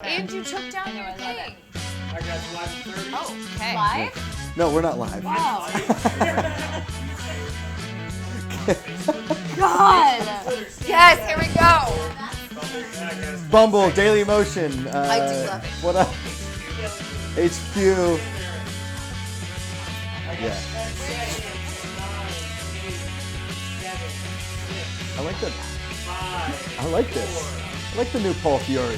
And you took down your thing. I got live 30. Oh, okay. Live? No, we're not live. Wow. God. Yes, here we go. Bumble, Daily Motion. I do love it. What up? HQ. Yeah. I like that. I like this. I like the new Paul Fiore.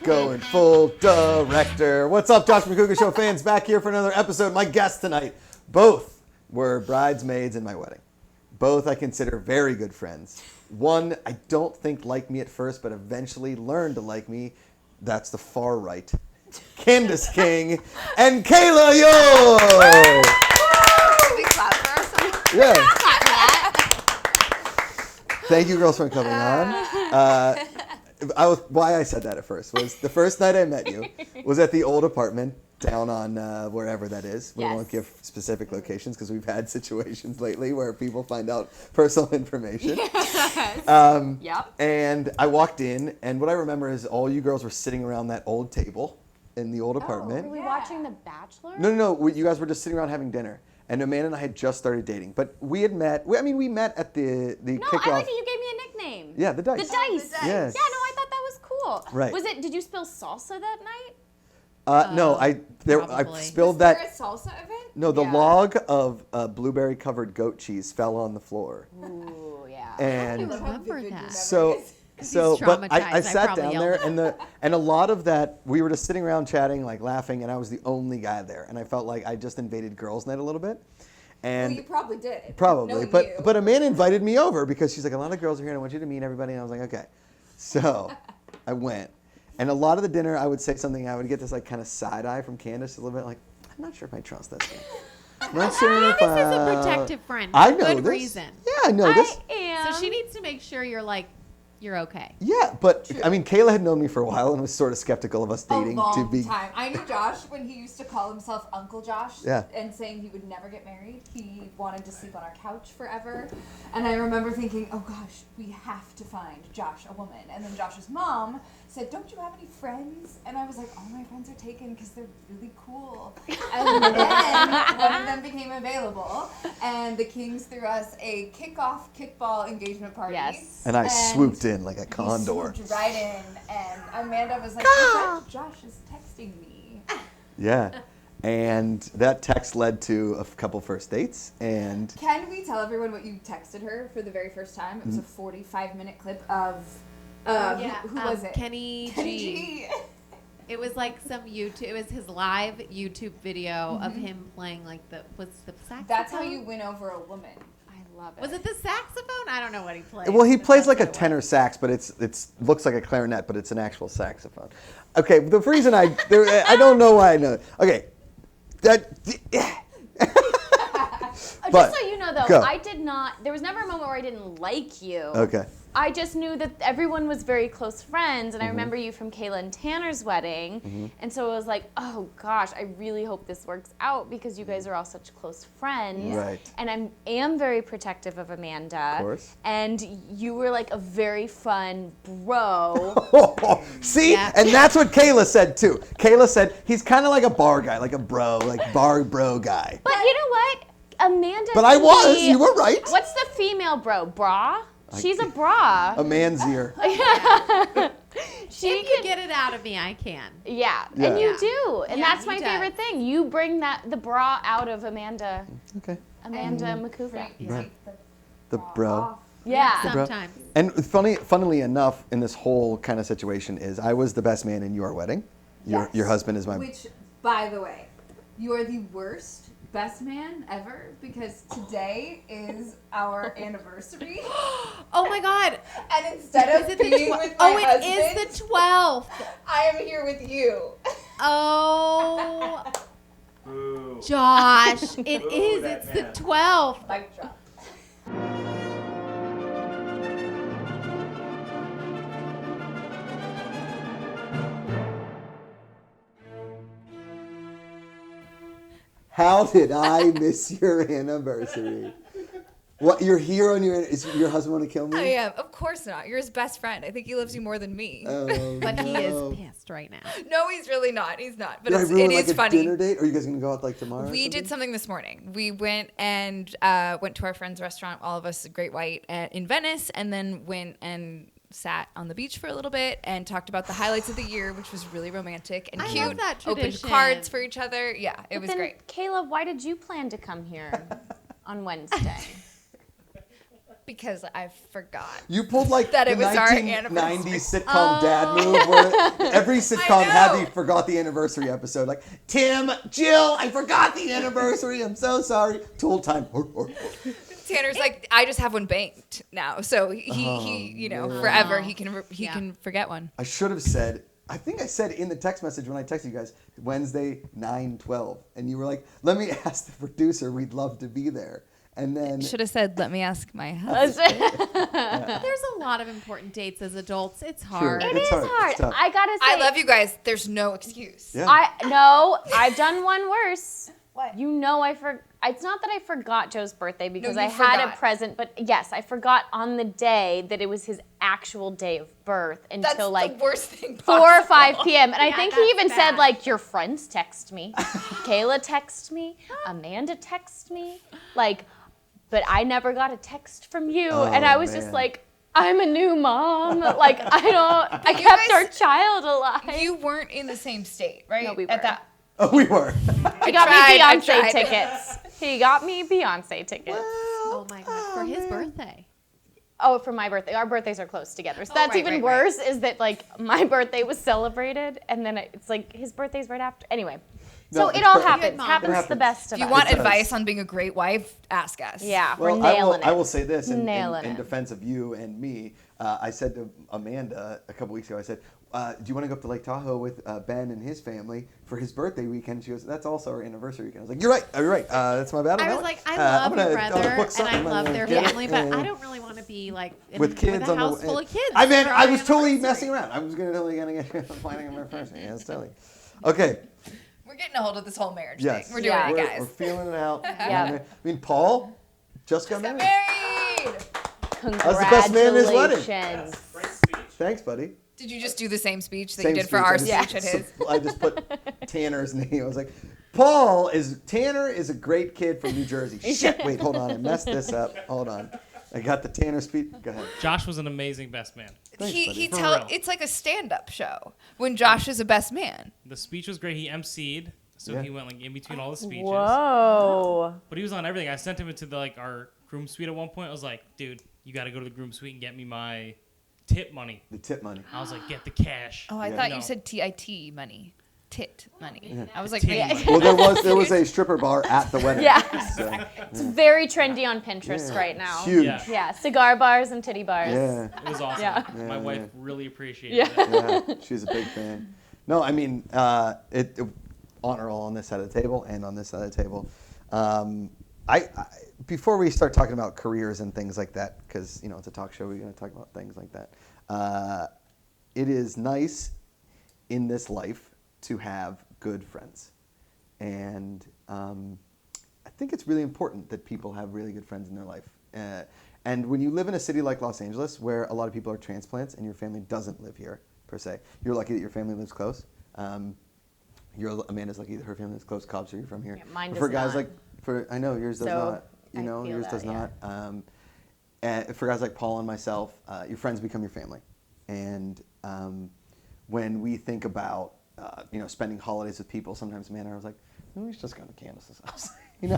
Going full director. What's up, Josh Macuga Show fans? Back here for another episode. My guests tonight, both were bridesmaids in my wedding. Both I consider very good friends. One I don't think liked me at first, but eventually learned to like me. That's the far right. Candice King and Kayla Ewell. Big clap for ourselves. Yeah. Thank you, girls, for coming on. Why I said that at first was the first night I met you was at the old apartment down on wherever that is. We won't give specific locations because we've had situations lately where people find out personal information. Yes. Yep. And I walked in, and what I remember is all you girls were sitting around that old table in the old apartment. Were we watching The Bachelor? No. You guys were just sitting around having dinner. And Amanda and I had just started dating. But we had met, we met at the kickoff. No, I like it. You gave me a nickname. Yeah, the Dice. The Dice. Yes. Yeah, no, I thought that was cool. Right. Did you spill salsa that night? No, I spilled that. Was there a salsa event? No, the log of blueberry-covered goat cheese fell on the floor. Ooh, yeah. And I remember that. But I sat down there, and a lot of that, we were just sitting around chatting, like laughing, and I was the only guy there, and I felt like I just invaded girls' night a little bit. And Well, you probably did. probably, Knowing you. but Amanda invited me over because she's like, a lot of girls are here, and I want you to meet everybody, and I was like, okay. So I went, and a lot of the dinner, I would say something, I would get this like kind of side eye from Candice a little bit, like, I'm not sure if I trust this guy. I'm not sure if Candice is a protective friend. I For know good this. reason. Yeah, I know this. I am. So she needs to make sure you're okay. Yeah, but I mean, Kayla had known me for a while and was sort of skeptical of us dating a long to be. time. I knew Josh when he used to call himself Uncle Josh and saying he would never get married. He wanted to sleep on our couch forever. And I remember thinking, oh gosh, we have to find Josh a woman. And then Josh's mom said, don't you have any friends? And I was like, all my friends are taken because they're really cool. And then one of them became available. And the Kings threw us a kickoff kickball engagement party. Yes. And I swooped in like a He condor. swooped right in, and Amanda was like, "My friend Josh is texting me." Yeah. And that text led to a couple first dates. And Can we tell everyone what you texted her for the very first time? It was a 45-minute clip of, who was it? Kenny G. It was like some YouTube. It was his live YouTube video of him playing like what's the saxophone? That's how you win over a woman. I love it. Was it the saxophone? I don't know what he played. well, he but plays that's like a what it was. tenor sax, but it's looks like a clarinet, but it's an actual saxophone. Okay, the reason I don't know why I know. Okay, Just so you know, though, go. I did not. There was never a moment where I didn't like you. Okay. I just knew that everyone was very close friends, and I remember you from Kayla and Tanner's wedding, and so it was like, oh gosh, I really hope this works out because you guys are all such close friends. Right. And I am very protective of Amanda. Of course. And you were like a very fun bro. See, Yeah. and that's what Kayla said too. Kayla said he's kind of like a bar guy, like a bro, like bar bro guy. But you know what? Amanda. But I can was. be- You were right. What's the female bro? Bra? She's a bra. A man's ear. She If you get it out of me, I can. Yeah, Yeah. and you do, and Yeah, that's he my does. favorite thing. You bring the bra out of Amanda Okay. Macuga. You Right. take The bro. off. Yeah. Bro. Sometimes. And funnily enough, in this whole kind of situation, is I was the best man in your wedding. Yes. Your husband is my. Which, by the way, you are the worst best man ever because today is our anniversary. Oh my God. And instead of Is it the being tw- with my Oh, husband, it is the 12th. I am here with you. Oh, Boo. Josh, it Boo, is. that It's man. the 12th. Mic drop. How did I miss your anniversary? What, you're here on is your husband want to kill me? I am. Of course not. You're his best friend. I think he loves you more than me. Oh, But he no. is pissed right now. No, he's really not. He's not. But Did I it ruin, is like, a funny. dinner date? Or are you guys going to go out like tomorrow? We did something this morning. We went and went to our friend's restaurant, all of us, Great White, in Venice, and then went and sat on the beach for a little bit and talked about the highlights of the year, which was really romantic and cute. Love that Opened tradition. cards for each other. Yeah, it was Then, great. Kayla, why did you plan to come here on Wednesday? Because I forgot. You pulled like That the it was our 1990s anniversary. sitcom dad move where every sitcom know. had the forgot the anniversary episode. Like, Tim, Jill, I forgot the anniversary. I'm so sorry. Tool time. Tanner's like, I just have one banked now, so he you know, forever he can forget one. I should have said, I think I said in the text message when I texted you guys, Wednesday, 9/12. And you were like, let me ask the producer. We'd love to be there. And then Should have said, let me ask my husband. There's a lot of important dates as adults. It's hard. True. It It's is hard. hard. It's tough. I gotta say, I love you guys. There's no excuse. Yeah. I've done one worse. What? You know, it's not that I forgot Joe's birthday because you I had a forgot. present, but yes, I forgot on the day that it was his actual day of birth That's until the like worst thing 4 or possible. 5 p.m. And I Yeah, think he that's even said bad. like, your friends text me, Kayla text me, Amanda text me, like, but I never got a text from you. And I was just man. like, I'm a new mom. Like, I you kept guys- our child alive. You weren't in the same state, right? No, we At were. that. Oh, we were. He got tried, me I Beyonce tried. tickets. He got me Beyonce tickets. Oh my God, for his birthday. Oh, for my birthday. Our birthdays are close together. So Oh, that's right, even right, worse is that like my birthday was celebrated and then it's like his birthday's right after. Anyway. No, So it's it all perfect. happens. Mom. Happens It to happens. the best of If you us. want It does. advice on being a great wife, ask us. Yeah, we're Well, nailing I will it. say this in Nailing it. defense of you and me. I said to Amanda a couple weeks ago, I said, do you want to go up to Lake Tahoe with Ben and his family for his birthday weekend? She goes, that's also our anniversary weekend. I was like, you're right. You're right. That's my bad. I on was that like, one. I love I'm your gonna- I'm gonna brother book and something. I I'm love gonna their get it. family, but I don't really want to be like With kids with a on house the full of kids. I mean, for I our was totally anniversary. messing around. I was totally gonna get planning on my first thing. Yeah, it's totally. Okay. We're getting a hold of this whole marriage Yes. thing. We're doing Yeah. it, We're guys. feeling it out. Yeah. I mean, Paul just got Got married. married. was the best man at his wedding. Congratulations. Great speech. Thanks, buddy. Did you just do the same speech that Same you did for speech. our I just- speech at his? I just put Tanner's name. I was like, Tanner is a great kid from New Jersey. Shit, wait, hold on. I messed this up. Hold on. I got the Tanner speech. Go ahead. Josh was an amazing best man. Thanks, he buddy. For real. it's like a stand-up show when Josh is a best man. The speech was great. He emceed, so Yeah. he went like in between all the speeches. Whoa. But he was on everything. I sent him into our groom suite at one point. I was like, dude, you got to go to the groom suite and get me my tip money. The tip money. I was like, get the cash. Oh, I Yeah. thought No. you said TIT money. Tit money. I was like, Tit wait. money. Well, there was a stripper bar at the wedding. Yeah. So, It's very trendy on Pinterest yeah. right now. Huge. Yeah. Yeah, cigar bars and titty bars. Yeah. It was awesome. Yeah. My Yeah, wife yeah. really appreciated Yeah. it. Yeah, she's a big fan. No, I mean, honor all on this side of the table and on this side of the table. I before we start talking about careers and things like that, because it's a talk show, we're going to talk about things like that. It is nice in this life to have good friends, and I think it's really important that people have really good friends in their life. And when you live in a city like Los Angeles, where a lot of people are transplants and your family doesn't live here per se, you're lucky that your family lives close. Amanda's lucky that her family lives close. Cobbs, are you from here? Yeah, mine But does for guys not. I know yours does So, not. I feel Yours that, does yeah. not. And for guys like Paul and myself, your friends become your family. And when we think about spending holidays with people, sometimes Amanda and I was like, maybe we should just go to Candice's house. Maybe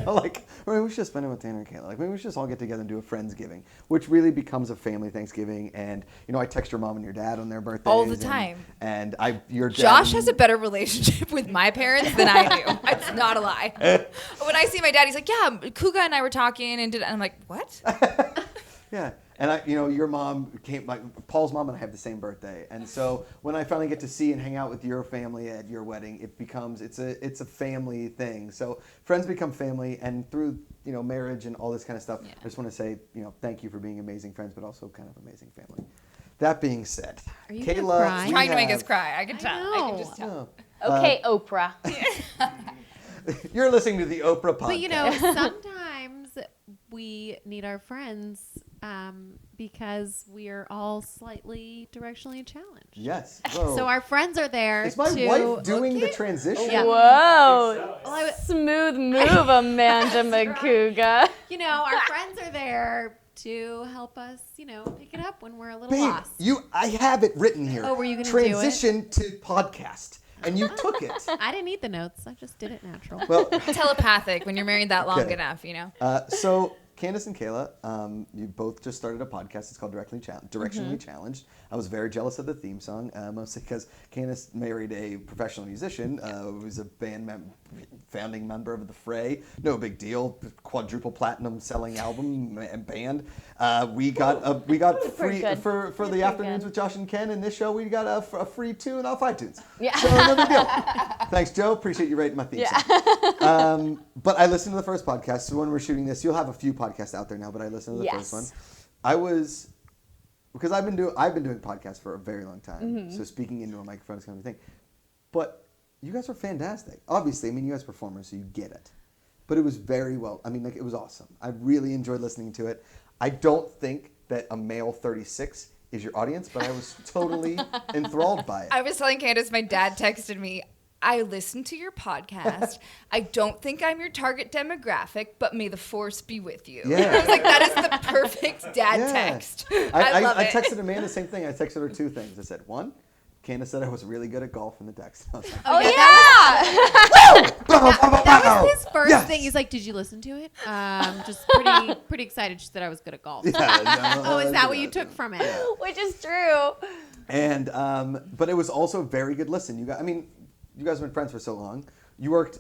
we should spend it with Tanner and Kayla. Maybe we should just all get together and do a Friendsgiving, which really becomes a family Thanksgiving. And I text your mom and your dad on their birthdays All the time. And your dad Josh has a better relationship with my parents than I do. It's not a lie. When I see my dad, he's like, yeah, Macuga and I were talking, and I'm like, what? Yeah, and your mom came. Paul's mom and I have the same birthday, and so when I finally get to see and hang out with your family at your wedding, it's a family thing. So friends become family, and through marriage and all this kind of stuff. Yeah. I just want to say thank you for being amazing friends, but also kind of amazing family. That being said, Are you gonna Kayla, cry? we Trying to make us have- cry. I can tell. I can know. just tell. Oh, Okay, Oprah. you're listening to the Oprah podcast. But sometimes we need our friends because we are all slightly directionally challenged. Yes. So our friends are there. Is my wife doing the transition? Yeah. Whoa. Smooth move, Amanda Macuga. Our friends are there to help us, pick it up when we're a little Babe, lost. I have it written here. Oh, were you going to do it? Transition to podcast. And you took it. I didn't need the notes. I just did it natural. Well, telepathic when you're married that long enough, So Candice and Kayla, you both just started a podcast. It's called Directionally Challenged. I was very jealous of the theme song, mostly because Candice married a professional musician who was a founding member of the Fray. No big deal. Quadruple platinum selling album and band. We got free for the afternoons with Josh and Ken. And this show we got a free tune off iTunes. Yeah. So no big deal. Thanks, Joe. Appreciate you rating my theme song. But I listened to the first podcast. So when we're shooting this, you'll have a few podcasts out there now. But I listened to the first one. Because I've been doing podcasts for a very long time. So speaking into a microphone is kind of a thing. But you guys are fantastic. Obviously, you guys are performers, so you get it. But it was very well. It was awesome. I really enjoyed listening to it. I don't think that a male 36 is your audience, but I was totally enthralled by it. I was telling Candice, my dad texted me, I listened to your podcast. I don't think I'm your target demographic, but may the force be with you. Yeah. I was like, that is the perfect dad text. I love it. I texted Amanda the same thing. I texted her two things. I said, one, Candice said I was really good at golf in the text. I was like, That was his first thing. He's like, did you listen to it? Just pretty excited. She said I was good at golf. Is that what you took from it? Which is true. And but it was also a very good listen. You guys have been friends for so long.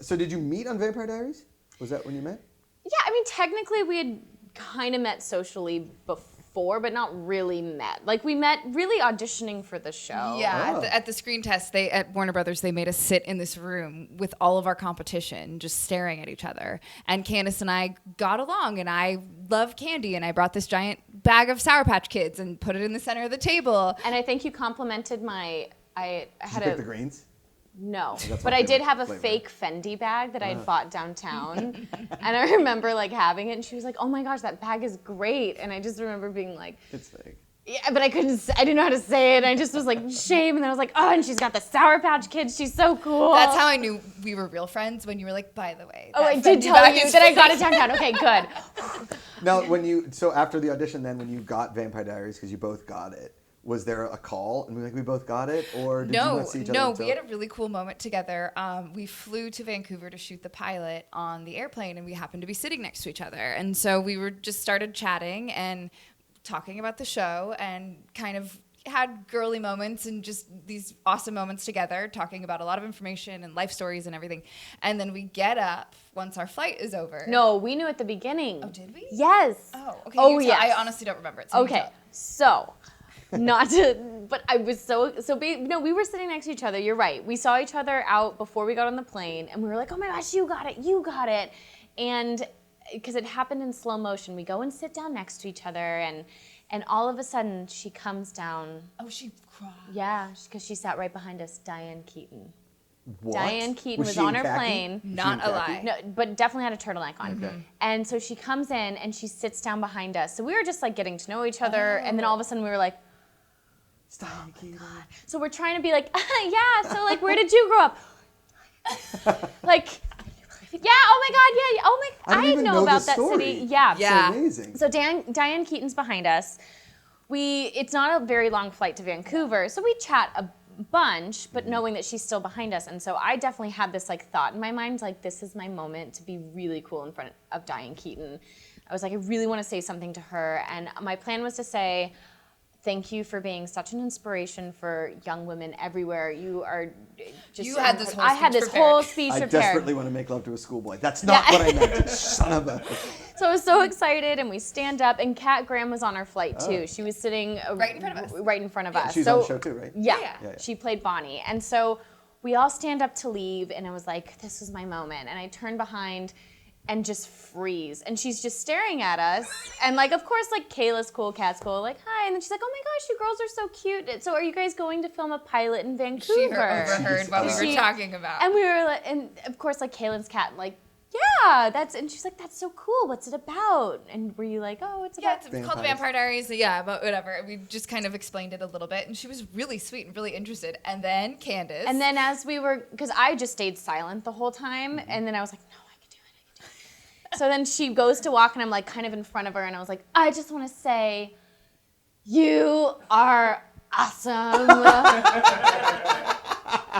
So did you meet on Vampire Diaries? Was that when you met? Yeah, technically we had kind of met socially before, but not really met. We met really auditioning for the show. Yeah, at the screen test, at Warner Brothers, they made us sit in this room with all of our competition, just staring at each other. And Candice and I got along, and I love candy, and I brought this giant bag of Sour Patch Kids and put it in the center of the table. And I think you complimented Did you pick the greens? No, but I did have a fake Fendi bag that I had bought downtown, and I remember having it, and she was like, "Oh my gosh, that bag is great," and I just remember being like, "It's fake." Yeah, but I didn't know how to say it, and I just was like, shame, and then I was like, oh, and she's got the Sour Patch Kids, she's so cool. That's how I knew we were real friends, when you were like, by the way. Oh, I did tell you that I got it downtown. Okay, good. Now, so after the audition, then when you got Vampire Diaries, because you both got it, was there a call and we both got it, or did you not see each other? No, we had a really cool moment together. We flew to Vancouver to shoot the pilot on the airplane, and we happened to be sitting next to each other. And so we started chatting and talking about the show, and kind of had girly moments and just these awesome moments together, talking about a lot of information and life stories and everything. And then we get up once our flight is over. No, we knew at the beginning. Oh, did we? Yes. Oh, okay. Oh, yes. I honestly don't remember it. Okay, so... Not to, but I was no, we were sitting next to each other. You're right. We saw each other out before we got on the plane, and we were like, oh my gosh, you got it. And because it happened in slow motion, we go and sit down next to each other, and all of a sudden she comes down. Oh, she cried. Yeah, because she sat right behind us, Diane Keaton. What? Diane Keaton was on her plane. Not a lie. No, but definitely had a turtleneck on. Okay. And so she comes in and she sits down behind us. So we were just getting to know each other, and then all of a sudden we were like, oh my God. So we're trying to be like, yeah, so where did you grow up? Yeah, oh my God, yeah, oh my, I didn't know about that city. Yeah. It's amazing. So Diane Keaton's behind us. It's not a very long flight to Vancouver, so we chat a bunch, but knowing that she's still behind us. And so I definitely had this thought in my mind, this is my moment to be really cool in front of Diane Keaton. I was like, I really want to say something to her. And my plan was to say, thank you for being such an inspiration for young women everywhere. You are just... You had this whole I had this whole speech I prepared. desperately want to make love to a schoolboy. That's not what I meant. Son of a... So I was so excited, and we stand up, and Kat Graham was on our flight too. She was sitting right in front of us. Right in front of us. She's on the show too, right? Yeah. She played Bonnie. And so we all stand up to leave, and I was like, this is my moment. And I turn behind and just freeze. And she's just staring at us. And of course, Kayla's cool, Kat's cool, hi. And then she's like, oh my gosh, you girls are so cute. So are you guys going to film a pilot in Vancouver? She overheard what we were talking about. And we were and of course, Kayla's Kat, yeah, and she's like, that's so cool. What's it about? And were you like, oh, it's about... Yeah, it's called The Vampire Diaries. Yeah, but whatever. We just kind of explained it a little bit. And she was really sweet and really interested. And then Candice. And then as we were, because I just stayed silent the whole time. And then I was like, no, I can do it. So then she goes to walk and I'm like kind of in front of her. And I was like, I just want to say, you are awesome.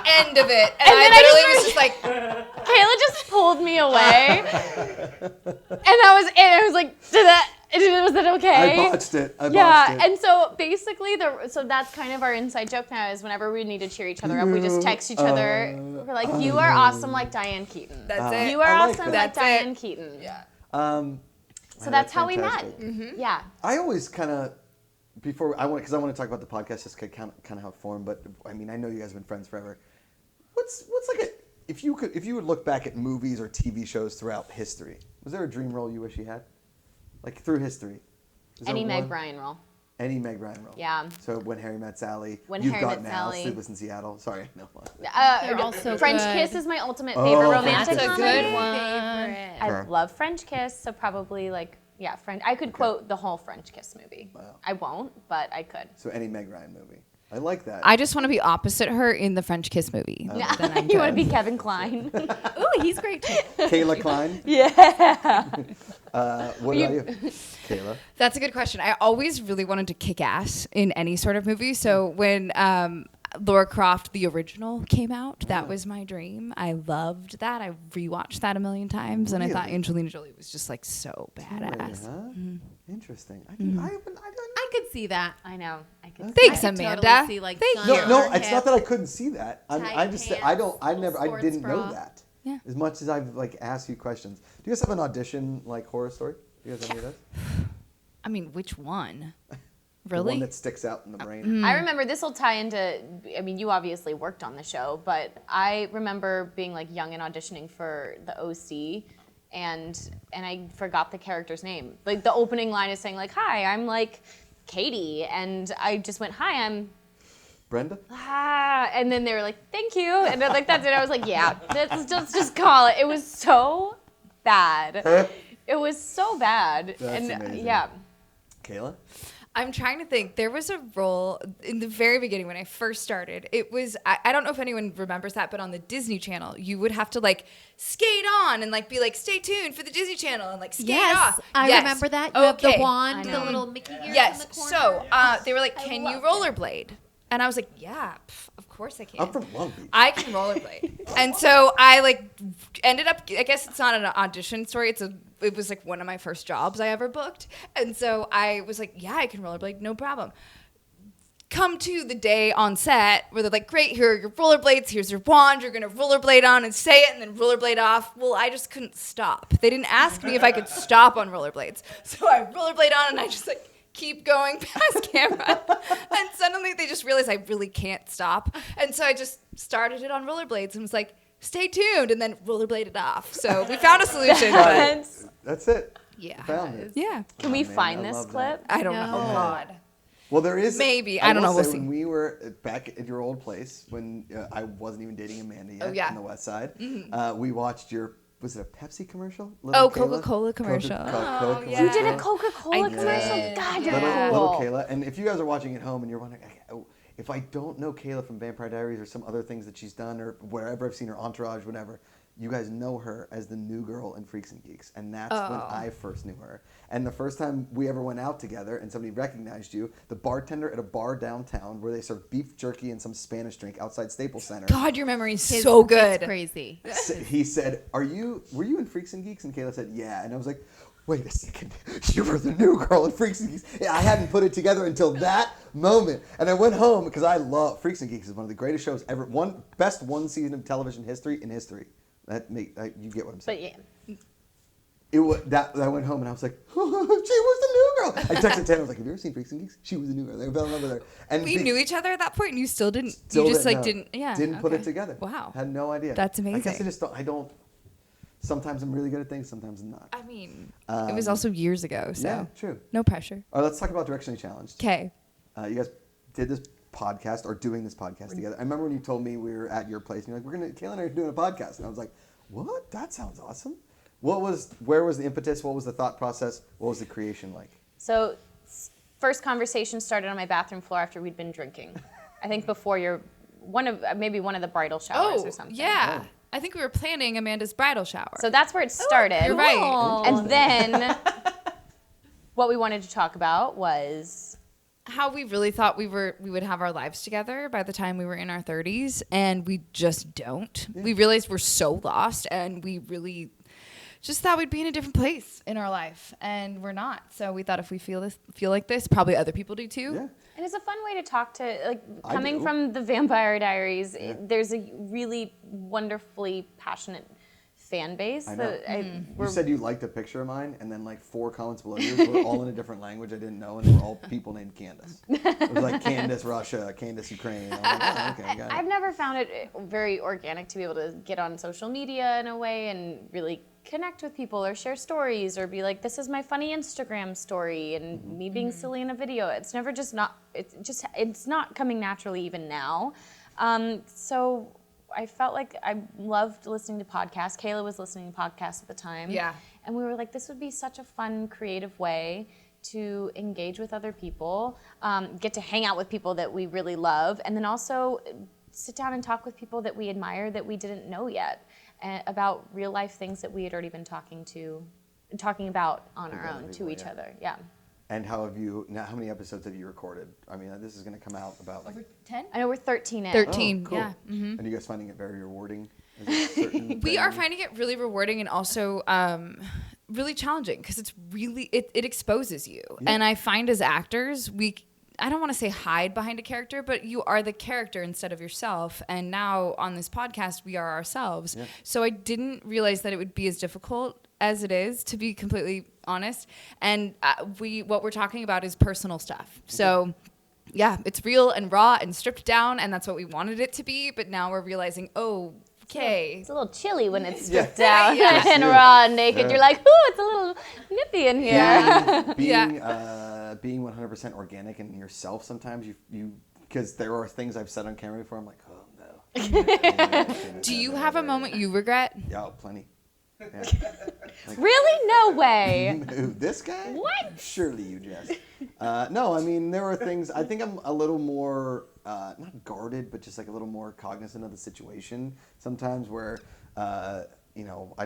End of it. And then I literally was just like, Kayla just pulled me away, and I was like, was it okay? I botched it. And so basically, so that's kind of our inside joke now is whenever we need to cheer each other up, we just text each other. We're like, you are awesome like Diane Keaton. That's it. You are I like awesome that. like Diane Keaton. Yeah. So that's how we met. Fantastic. Yeah. I always kind of, because I want to talk about the podcast, just kind of how it formed. But I mean, I know you guys have been friends forever. What's like if you would look back at movies or TV shows throughout history, was there a dream role you wish you had, like through history? Any Meg Ryan role. Any Meg Ryan role. Yeah. So When Harry Met Sally. When You've Harry Got Met Now, Sally. Sleepless in Seattle. Sorry, no. They're all so French good. Kiss is my ultimate favorite romantic That's a comedy. good one. Favorite. I love French Kiss, so probably French. I could quote the whole French Kiss movie. Wow. I won't, but I could. So any Meg Ryan movie. I like that. I just want to be opposite her in the French Kiss movie. You want to be Kevin Kline? Ooh, he's great too. Kayla Klein. Yeah. What about you, Kayla? That's a good question. I always really wanted to kick ass in any sort of movie. So when Laura Croft, the original, came out, that was my dream. I loved that. I rewatched that a million times, and I thought Really? Angelina Jolie was just like so badass. Huh? Interesting. I could see that. I know. I could. Thanks, I could Amanda. totally see, like, Thank gun you. on No, her it's hip. not that I couldn't see that. I Tight just pants, I little didn't sports know bra. that. Yeah. As much as I've like asked you questions. Do you guys have an audition like horror story? Do you guys have any of those? I mean, which one? The Really? one that sticks out in the brain. I remember this will tie into. I mean, you obviously worked on the show, but I remember being like young and auditioning for the OC, and I forgot the character's name. Like the opening line is saying like, "Hi, I'm like Katie," and I just went, "Hi, I'm." Brenda? And then they were like, "Thank you," and they're like, "That's it." I was like, "Yeah, let's just call it." It was so bad. It was so bad. That's amazing. Yeah. Kayla? I'm trying to think. There was a role in the very beginning when I first started. It was, I don't know if anyone remembers that, but on the Disney Channel, you would have to like skate on and like be like, stay tuned for the Disney Channel and like skate off. I remember that. You have the Okay. wand, I the know. little Mickey ears Yes. in the corner. So they were like, can you loved rollerblade? And I was like, yeah, of course I can. I'm from Long Beach. I can rollerblade. And so I like ended up, I guess it's not an audition story. It was like one of my first jobs I ever booked. And so I was like, yeah, I can rollerblade, no problem. Come to the day on set where they're like, great, here are your rollerblades, here's your wand, you're gonna rollerblade on and say it and then rollerblade off. Well, I just couldn't stop. They didn't ask me if I could stop on rollerblades. So I rollerblade on and I just like keep going past camera. And suddenly they just realized I really can't stop. And so I just started it on rollerblades and was like, stay tuned, and then rollerbladed off. So we found a solution. But That's it. yeah. Found it. Yeah. Can we man, find I this love clip? I don't know. No. Oh, God. Well, there is. Maybe. I don't will know. We'll say see. When we were back at your old place, when I wasn't even dating Amanda yet Oh, yeah. on the West Side, we watched your. Was it a Pepsi commercial? Oh, Kayla? Coca-Cola commercial. Coca-Cola Oh, yeah. You did a commercial. Coca-Cola I commercial? did. God, you're Little cool. Kayla. And if you guys are watching at home and you're wondering, if I don't know Kayla from Vampire Diaries or some other things that she's done or wherever I've seen her, Entourage, whatever, you guys know her as the new girl in Freaks and Geeks. And that's when I first knew her. And the first time we ever went out together and somebody recognized you, the bartender at a bar downtown where they serve beef jerky and some Spanish drink outside Staples Center. God, your memory is so good. It's crazy. He said, were you in Freaks and Geeks? And Kayla said, yeah. And I was like, wait a second, you were the new girl in Freaks and Geeks. Yeah, I hadn't put it together until that moment. And I went home because I love Freaks and Geeks. Is one of the greatest shows ever. Best one season of television history in history. You get what I'm saying. But yeah. I went home and I was like, she was the new girl. I texted Tanner. I was like, have you ever seen Freaks and Geeks? She was the new girl. I fell in love with her. And We knew each other at that point, and you still didn't. still You just like know. didn't. Yeah. Didn't put it okay. together. Wow. Had no idea. That's I guess amazing. I don't. Sometimes I'm really good at things. Sometimes I'm not. I mean, it was also years ago, so Yeah, true. no pressure. All right, let's talk about Directionally Challenged. Okay. You guys did this podcast or doing this podcast together. I remember when you told me we were at your place and you're like, Kayla and I are doing a podcast. And I was like, what? That sounds awesome. Where was the impetus? What was the thought process? What was the creation like? So, first conversation started on my bathroom floor after we'd been drinking. I think before maybe one of the bridal showers or something. Yeah. I think we were planning Amanda's bridal shower. So that's where it started. You're right. And then what we wanted to talk about was how we really thought we would have our lives together by the time we were in our 30s, and we just don't. Yeah. We realized we're so lost, and we really just thought we'd be in a different place in our life, and we're not. So we thought if we feel like this, probably other people do too. Yeah. And it's a fun way to talk to, coming from the Vampire Diaries, there's a really wonderfully passionate fan base. I know. You said you liked a picture of mine, and then 4 comments below yours were all in a different language I didn't know, and they were all people named Candice. It was like Candice Russia, Candice Ukraine. I'm like, oh, okay, got it. I've never found it very organic to be able to get on social media in a way and really connect with people or share stories or be like, this is my funny Instagram story and me being silly in a video. It's never it's not coming naturally even now. So I felt like I loved listening to podcasts. Kayla was listening to podcasts at the time. Yeah. And we were like, this would be such a fun, creative way to engage with other people, get to hang out with people that we really love, and then also sit down and talk with people that we admire that we didn't know yet. About real life things that we had already been talking about on our own to each other. Yeah. And how many episodes have you recorded? I mean, this is going to come out about over 10? I know we're 13 in. 13, cool. yeah. Mm-hmm. And you guys finding it very rewarding? We are finding it really rewarding and also really challenging because it's really, it exposes you. Yeah. And I find as actors, I don't want to say hide behind a character, but you are the character instead of yourself. And now on this podcast, we are ourselves. Yeah. So I didn't realize that it would be as difficult as it is, to be completely honest. And what we're talking about is personal stuff. So yeah, it's real and raw and stripped down, and that's what we wanted it to be. But now we're realizing, okay. It's a little chilly when it's stripped down and raw and naked. Yeah. You're like, ooh, it's a little nippy in here. Yeah. Being 100% organic in yourself, sometimes you because there are things I've said on camera before, I'm like, oh no. Do you have a moment you regret? Yeah, plenty. Yeah. Really? No way. Who, this guy? What? Surely you, Jess. No, I mean, there are things, I think I'm a little more, not guarded, but just like a little more cognizant of the situation sometimes where, I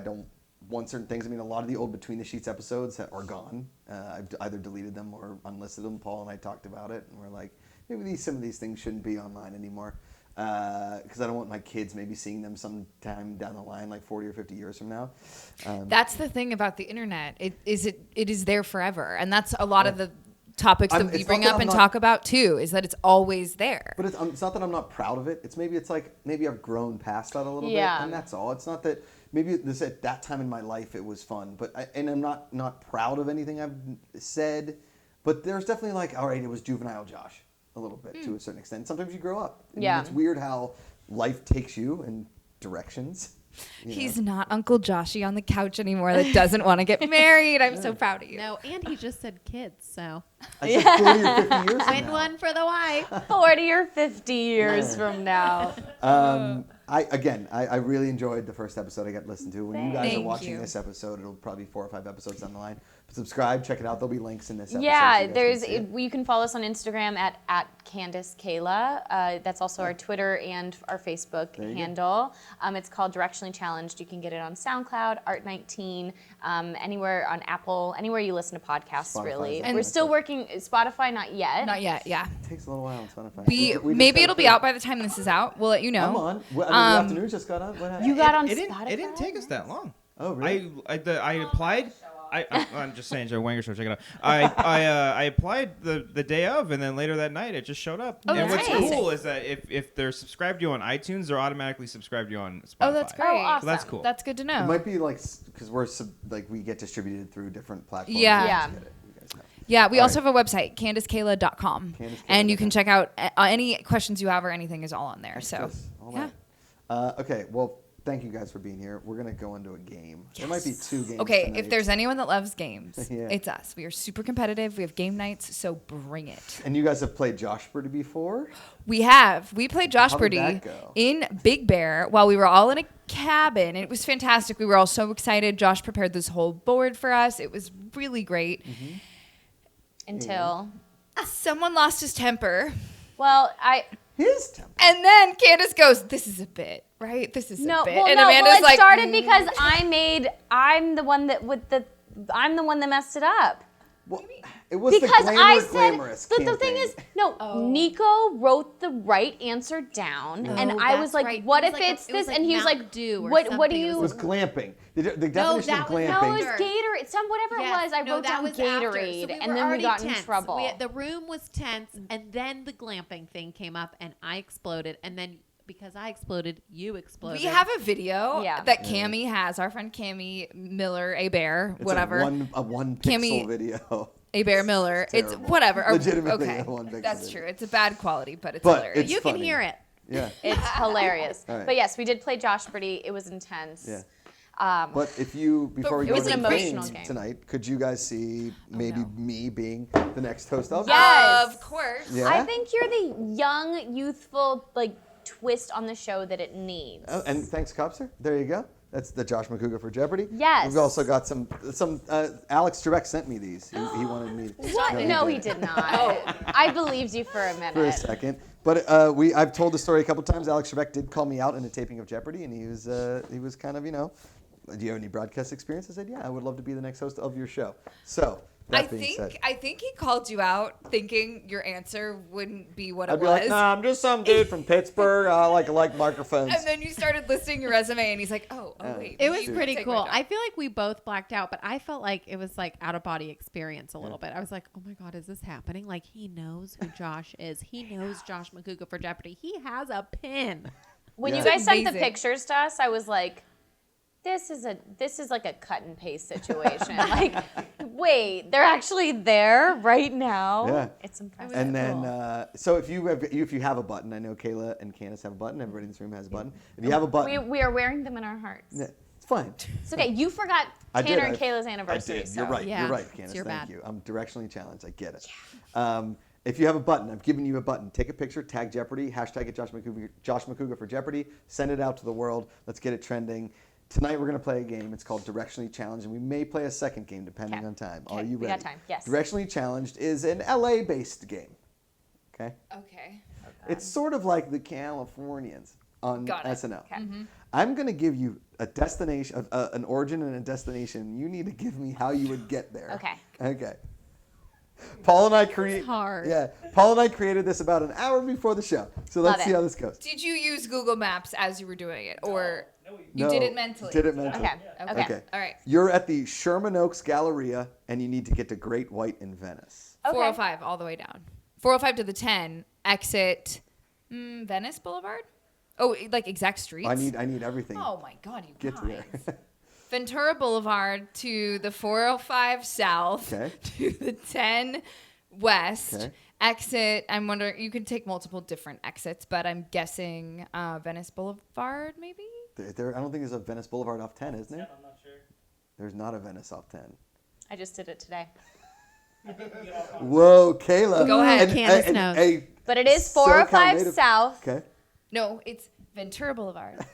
don't want certain things. I mean, a lot of the old Between the Sheets episodes are gone. I've either deleted them or unlisted them. Paul and I talked about it, and we're like, maybe some of these things shouldn't be online anymore. Because I don't want my kids maybe seeing them sometime down the line, like 40 or 50 years from now. That's the thing about the internet. It is there forever. And that's a lot of the topics that we bring up and talk about too, is that it's always there. But it's not that I'm not proud of it. It's maybe I've grown past that a little bit, and that's all. It's not that maybe this at that time in my life it was fun, but I'm not proud of anything I've said. But there's definitely like, all right, it was juvenile Josh. A little bit to a certain extent. Sometimes you grow up. Yeah. It's weird how life takes you in directions. He's not Uncle Joshy on the couch anymore that doesn't want to get married. I'm so proud of you. No, and he just said kids, so. I said 40 or 50 years from Win now. one for the wife. 40 or 50 years from now. I really enjoyed the first episode I got listened to. When you guys are watching this episode, it'll probably be 4 or 5 episodes down the line. But subscribe, check it out. There'll be links in this episode. Yeah, you can follow us on Instagram at Candice Kayla. That's also our Twitter and our Facebook handle. It's called Directionally Challenged. You can get it on SoundCloud, Art19, anywhere on Apple, anywhere you listen to podcasts, Spotify, really. And we're still working. Spotify, not yet. Not yet, yeah. It takes a little while on Spotify. Maybe it'll be out by the time this is out. We'll let you know. I'm on. The afternoon just got on. What happened? You got on Spotify? It didn't take us that long. Oh, really? I applied. I'm just saying, Joe Wanger Show, check it out. I applied the day of, and then later that night it just showed up. Oh, and what's nice. cool is that if they're subscribed to you on iTunes, they're automatically subscribed to you on Spotify. Oh, that's great. Oh, awesome. So that's cool. That's good to know. It might be like, because we're we get distributed through different platforms. Yeah. Yeah, we also have a website, CandiceKayla.com. And you can check out any questions you have or anything is all on there. Okay, well, thank you guys for being here. We're going to go into a game. There might be 2 games Okay, tonight. if there's anyone that loves games, it's us. We are super competitive. We have game nights, so bring it. And you guys have played Jeopardy before? We have. We played How did Jeopardy that go? in Big Bear while we were all in a cabin. It was fantastic. We were all so excited. Josh prepared this whole board for us. It was really great. Until Someone lost his temper. well, His temper. And then Candice goes, "This is a bit, right? This is a bit." Well, and no, Amanda's well, it like, started because I'm the one that messed it up. Well, it was Because the I glamorous said, the thing is, Nico wrote the right answer down, and I was that's like, right. what It if was like it's it was this? like And he was Mountain like, Dew or what do something. you? It was glamping. The definition of that was glamping. No, it was after. Gatorade. Whatever it was, I wrote down Gatorade, and then we got in trouble. The room was tense, and then the glamping thing came up, and I exploded, and then because I exploded, you exploded. we have a video Yeah. that Cammie has. Our friend Cammie Miller, a bear, It's whatever. a one pixel Cammie- video. A Bear Miller. It's terrible. whatever. Legitimately okay. a one pixel That's video. true. It's a bad quality, but it's But hilarious. it's You can funny. hear it. Yeah. It's hilarious. All right. But yes, we did play Jeopardy. It was intense. Yeah. But if you, before we it go was to an the emotional games game. tonight, could you guys see maybe me being the next host of? Yes. Of course. Yeah. I think you're the young, youthful, twist on the show that it needs. Oh, and thanks, Copster. There you go. That's the Josh Macuga for Jeopardy. Yes. We've also got some. Alex Trebek sent me these. He wanted me. What? No, he did not. I believed you for a minute. For a second. But I've told the story a couple times. Alex Trebek did call me out in a taping of Jeopardy, and he was kind of, do you have any broadcast experience? I said, yeah, I would love to be the next host of your show. So that being said, I think he called you out thinking your answer wouldn't be what it I'd be was. like, nah, I'm just some dude from Pittsburgh. I like microphones. And then you started listing your resume, and he's like, "Oh, wait." It was you pretty take my cool. job. I feel like we both blacked out, but I felt like it was like out of body experience a little bit. I was like, oh my God, is this happening? Like he knows who Josh is. He knows Josh Macuga for Jeopardy. He has a pin. When Yeah. you guys sent the Amazing. pictures to us, I was like, this is like a cut and paste situation. Like, wait, they're actually there right now. Yeah. It's impressive. And then, so if you have a button, I know Kayla and Candice have a button. Everybody in this room has a button. If you have a button, we are wearing them in our hearts. yeah, it's fine. It's okay. You forgot I did. Tanner and Kayla's anniversary. I did. So. You're right. Yeah, You're right, it's Candice. your Thank bad. you. I'm directionally challenged. I get it. If you have a button, I've given you a button. Take a picture, tag Jeopardy, hashtag it Josh Macuga for Jeopardy. Send it out to the world. Let's get it trending. Tonight we're going to play a game. It's called Directionally Challenged, and we may play a second game depending Okay. on time. Okay, Are you we ready? got time, yes. Directionally Challenged is an LA-based game. Okay? Okay. It's sort of like the Californians on Got it. SNL. Okay. I'm going to give you a destination, an origin and a destination. You need to give me how you would get there. Okay. Okay. Paul and I created. hard. Yeah, Paul and I created this about an hour before the show. So let's Love see it. how this goes. Did you use Google Maps as you were doing it, or you No, did it mentally? Did it mentally. Okay. Okay. Okay. All right. You're at the Sherman Oaks Galleria, and you need to get to Great White in Venice. Okay. 405 all the way down. 405 to the 10. Exit Venice Boulevard. Oh, like exact streets. I need everything. Oh my God, you Get to guys. there. Ventura Boulevard to the 405 South Okay. to the 10 West. Okay. Exit. I'm wondering. You could take multiple different exits, but I'm guessing Venice Boulevard, maybe. I don't think there's a Venice Boulevard off 10, isn't there? I'm not sure. There's not a Venice off 10. I just did it today. Whoa, Kayla. Go ahead. Candice knows. But it is SoCal 405 native- South. Okay. No, it's Ventura Boulevard to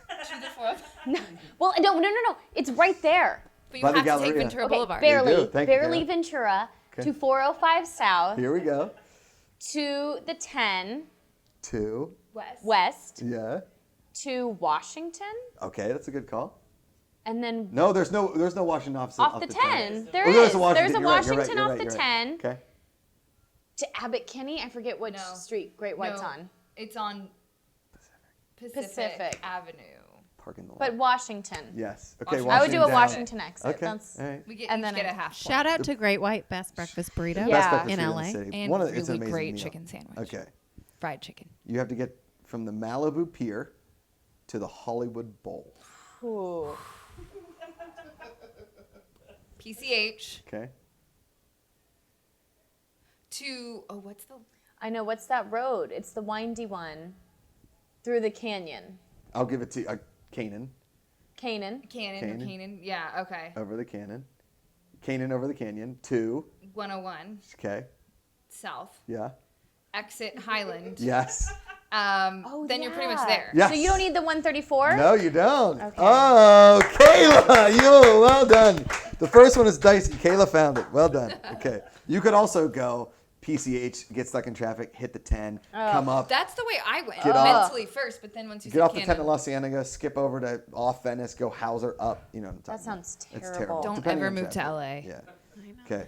the 405. Well, no. It's right there. But you By the have to take Galleria. Ventura Okay, Boulevard. barely, do. Thank you, barely Kara. Ventura Okay. to 405 South Here we go. to the 10 Two. West Yeah. to Washington, Okay, that's a good call. and then No, there's no Washington officer off the 10. There Oh, is. there's a Washington. There's a You're right, you're right, Washington you're off right, the you're 10 right. Okay. to Abbott Kinney. I forget which No. street Great White's No, on. It's on Pacific Pacific. Avenue. Parking the lot. But Washington. Yes. Okay. Washington. I would do a down. Washington exit. Okay. That's, All right. We get, And each then get I- a half. Shout out to Great White Best Breakfast Burrito Yeah. Best breakfast in food LA. the city. And It's an really amazing great meal. chicken sandwich. Okay. Fried chicken. You have to get from the Malibu Pier to the Hollywood Bowl. ooh. PCH Okay. to what's the I know. What's that road? It's the windy one through the canyon. I'll give it to Canaan. Canaan. Cannon? Canaan. Yeah. Okay. Over the cannon. Canaan over the canyon. 2. 101 Okay. South. Yeah. Exit Highland. Yes. then you're pretty much there. Yes. So you don't need the 134? No, you don't. Okay. Oh, Kayla, you well done. The first one is dicey. Kayla found it. Well done. Okay. You could also go PCH, get stuck in traffic, hit the 10, come up. That's the way I went. Get off. Mentally first, but then once you Get off the Canada, 10 at La Cienega, skip over to off Venice, go Hauser up. You know what I'm talking That sounds about. It's terrible. Don't Depending ever on move to traffic. LA. Yeah. Okay.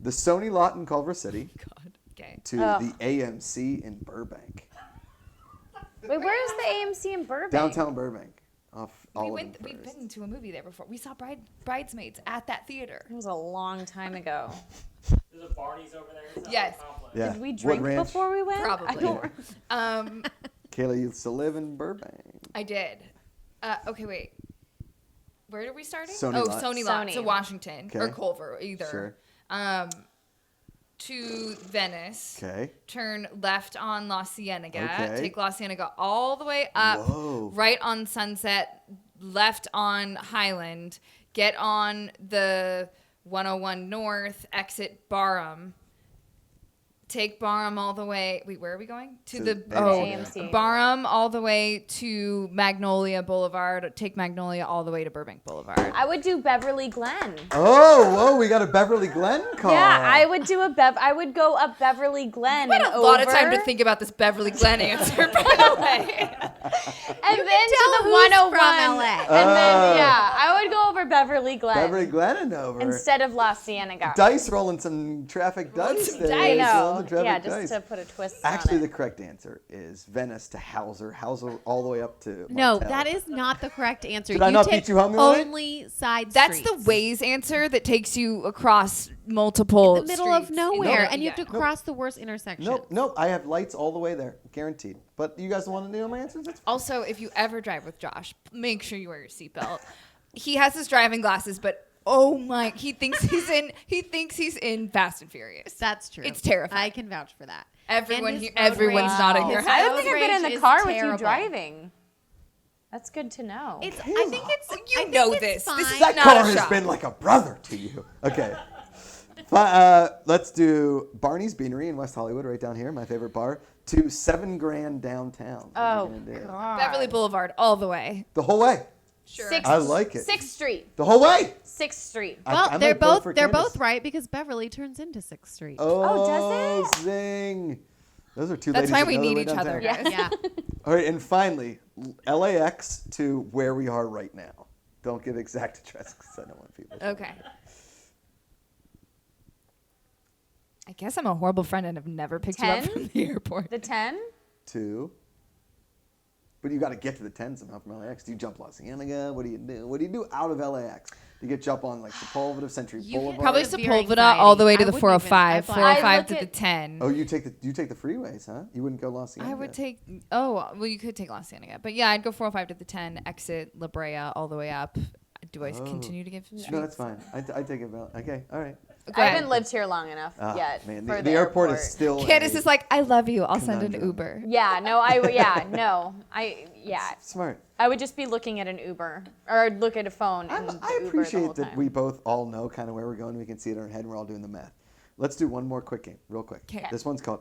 The Sony lot in Culver City God. Okay. to the AMC in Burbank. Wait, where's the AMC in Burbank? Downtown Burbank. Off We've Olive and been First. to a movie there before. We saw Bridesmaids at that theater. It was a long time ago. There's a Barney's over there. It's Yes. a complex. Yeah. Did we Wood drink Ranch. before we went? Probably. I don't Kayla used to live in Burbank. I did. Okay, wait. Where did we start? Sony lot. Sony lot. Sony. So Washington or Okay. Culver, either. Sure. To Venice. Okay. Turn left on La Cienega. Okay. Take La Cienega all the way up. Whoa. Right on Sunset. Left on Highland. Get on the 101 North. Exit Barham. Take Barham all the way. Wait, where are we going? To the AMC. Barham all the way to Magnolia Boulevard. Take Magnolia all the way to Burbank Boulevard. I would do Beverly Glen. Oh, whoa, we got a Beverly Glen call. Yeah, I would do I would go up Beverly Glen You had and a lot of over, time to think about this Beverly Glen answer, by the way. and then to the who's 101. from LA. And then I would go over Beverly Glen Beverly Glen and over. instead of La Cienega. Dice rolling some traffic dice some there. dice. I know. Rolling traffic Yeah, just dice. to put a twist Actually, on the it. correct answer is Venice to Hauser. Hauser all the way up to No, Martel. that is not the correct answer. Did I not take beat you home, Emily? only side That's streets. the Waze answer that takes you across multiple The middle of streets. nowhere, Nope. and you have to Nope. cross the worst intersection. Nope. I have lights all the way there, guaranteed. But you guys don't want to know my answers? That's fine. Also, if you ever drive with Josh, make sure you wear your seatbelt. He has his driving glasses, but oh my, he thinks he's in Fast and Furious. That's true. It's terrifying. I can vouch for that. Everyone And his here- road everyone's rage- nodding their his head. I don't road think I've been in rage the is car with you terrible. driving. That's good to know. It's. Okay. I think it's. You I think know it's this. This is fine. That not car a has shot. been like a brother to you. Okay. Let's do Barney's Beanery in West Hollywood, right down here, my favorite bar, to $7 grand downtown. What are Oh, you gonna do? God. Beverly Boulevard all the way. The whole way. Sure. Sixth- I like it. 6th Street. The whole way. 6th Street. I Well, might they're vote both. for They're Candice. both right because Beverly turns into 6th Street. Oh, does it? Zing. Those are two That's ladies why that we know their need way each downtown. other, guys. Yeah. All right, and finally, LAX to where we are right now. Don't give exact address because I don't want people. Okay. I guess I'm a horrible friend and have never picked you 10? up from the airport. The 10? To. But you got to get to the 10 somehow from LAX. Do you jump La Cienega? What do you do? What do you do out of LAX? Do you get jump on like Sepulveda, Century Boulevard? Probably Severe Sepulveda anxiety. all the way to I the wouldn't 405, even- I 405 look to the at- 10. Oh, you take the freeways, huh? You wouldn't go La Cienega. I would take. Oh, well, you could take La Cienega, but yeah, I'd go 405 to the 10, exit La Brea all the way up. Do I continue to give? Streets? No, that's fine. I take it. Okay, all right. Go I ahead. haven't lived here long enough Ah, yet. man, for the airport is still. Candice a is like, I love you. I'll send an conundrum. Uber. Yeah, no, smart. I would just be looking at an Uber or look at a phone. And I the Uber the whole appreciate that time. we both all know kind of where we're going. We can see it in our head, and we're all doing the math. Let's do one more quick game, real quick. 'Kay. This one's called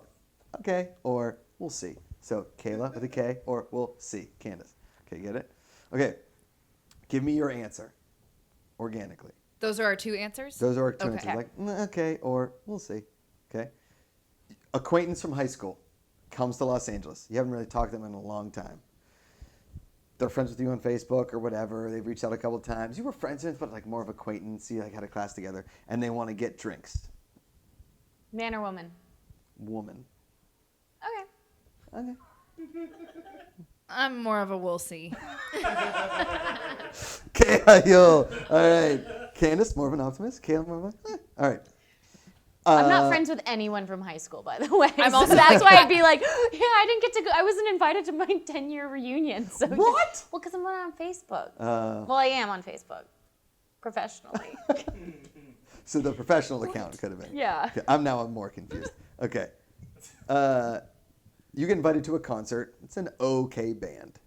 Okay or We'll See. So Kayla with a K or We'll See. Candice. Okay, get it? Okay. Give me your answer organically. Those are our two answers. Those are our two Okay. answers. Like, okay, or we'll see. Okay. Acquaintance from high school comes to Los Angeles. You haven't really talked to them in a long time. They're friends with you on Facebook or whatever. They've reached out a couple times. You were friends with, but like more of acquaintance. You like had a class together, and they want to get drinks. Man or woman? Woman. Okay. Okay. I'm more of a we'll see. Kayla. All right. Candice, more of an optimist. Kayla, more of a. All right. I'm not friends with anyone from high school, by the way. I'm So also that's like why I'd be like, yeah, I didn't get to go. I wasn't invited to my 10-year reunion. So What? Well, because I'm not on Facebook. Well, I am on Facebook, professionally. So the professional account could have been. Yeah. Okay, I'm more confused. Okay. You get invited to a concert. It's an okay band.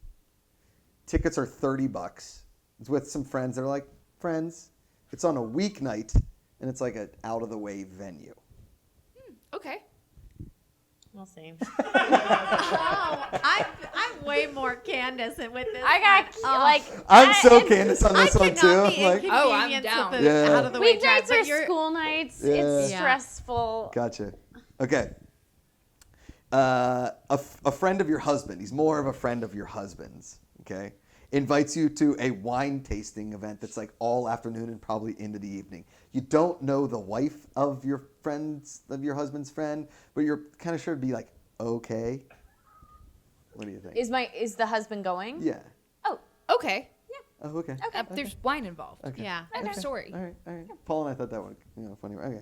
Tickets are $30. It's with some friends that are like friends. It's on a weeknight, and it's like an out-of-the-way venue. Okay. We'll see. I'm way more Candice with this. I got I'm so Candice on this one too. Like, oh, I'm down. Out of the way weeknights drive, are school nights. Yeah. It's Yeah. stressful. Gotcha. Okay. A friend of your husband, he's more of a friend of your husband's, okay, invites you to a wine tasting event that's like all afternoon and probably into the evening. You don't know the wife of your husband's friend, but you're kind of sure to be like, okay. What do you think? Is the husband going? Yeah. Oh, Okay. Oh, okay. There's wine involved. Okay. Yeah. I'm sorry. All right. Paul and I thought that one, funny. Okay.